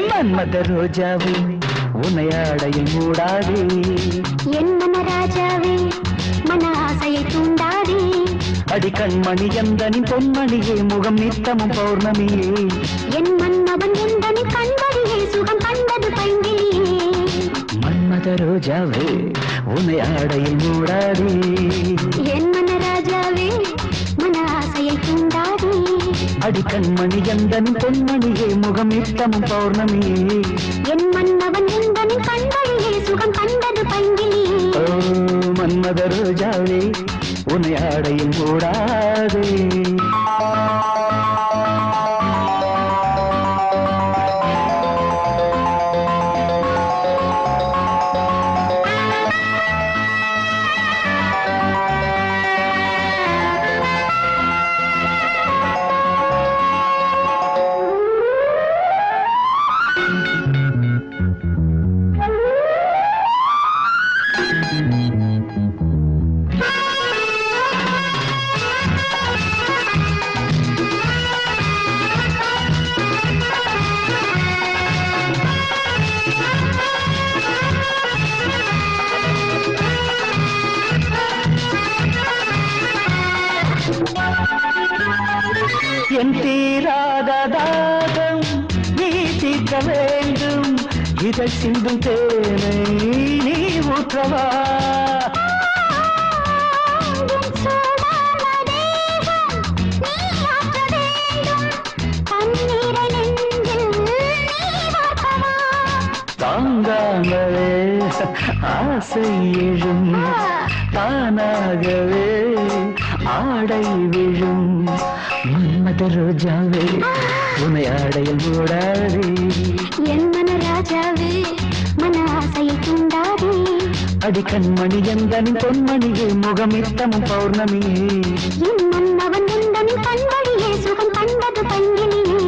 மன்மத ரோஜாவே உன்னை ஆடையில் மூடாதே என் மன ராஜாவே மன ஆசையை தூண்டாதே அடி கண்மணி எந்தனின் பொன்மணியே முகம் நித்தமும் பௌர்ணமியே என் மன்னவன் உந்தனின் கண்மணியே சுகம் கண்டது பைங்கிலியே மன்மத ரோஜாவே உன்னை ஆடையில் மூடாதே என் மன ராஜாவே மன ஆசையை தூண்டாதே அடி கண்மணி எந்தனின் பொன்மணியே முகம் நித்தமும் பௌர்ணமியே என் மன்னவன் உந்தனின் கண்மணியே சுகம் கண்டது பைங்கிலியே ஓ மன்மத ரோஜாவே உன்னை ஆடையில் மூடாதே என் தீராத தாகம் நீ தீர்க்க வேண்டும் இதழ் சிந்தும் தேனை நீ ஊற்றவா தாங்காமலே ஆசை எழும் தானாகவே ஆடை விழும் மன்மத ரோஜாவே உன்னை ஆடையில் மூடாதே என் மன ராஜாவே மன ஆசையை தூண்டாதே அடி கண்மணி எந்தனின் பொன்மணியே முகமித்தமும் பௌர்ணமியே என் மன்னவன் உந்தனின் கண்மணியே சுகம் கண்டது பைங்கிலியே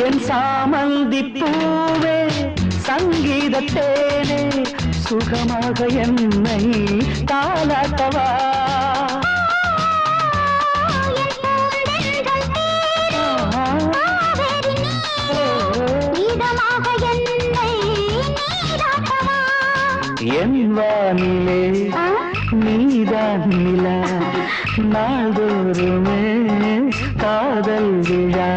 என் சாமந்தி பூவே சங்கீதத்தேனே சுகமாக என்னை தாலாட்டவா என் வானிலே நீதான் நிலா நாள்தோறுமே காதல் விழா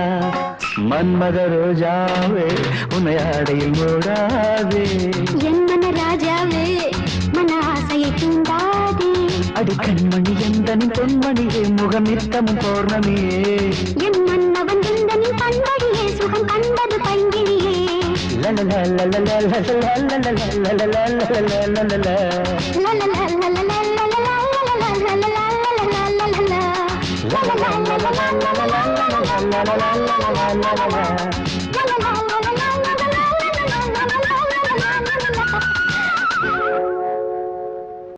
மன்மத ரோஜாவே உன்னை ஆடையில் மூடாதே என் மன ராஜாவே மன ஆசையை தூண்டாதே அடி கண்மணி எந்தனின் பொன்மணியே முகம் நித்தமும் பௌர்ணமியே என் மன்னவன் உந்தனின் கண்மணியே சுகம் கண்டது பைங்கிலியே la la la la la la la la la la la la la la la la la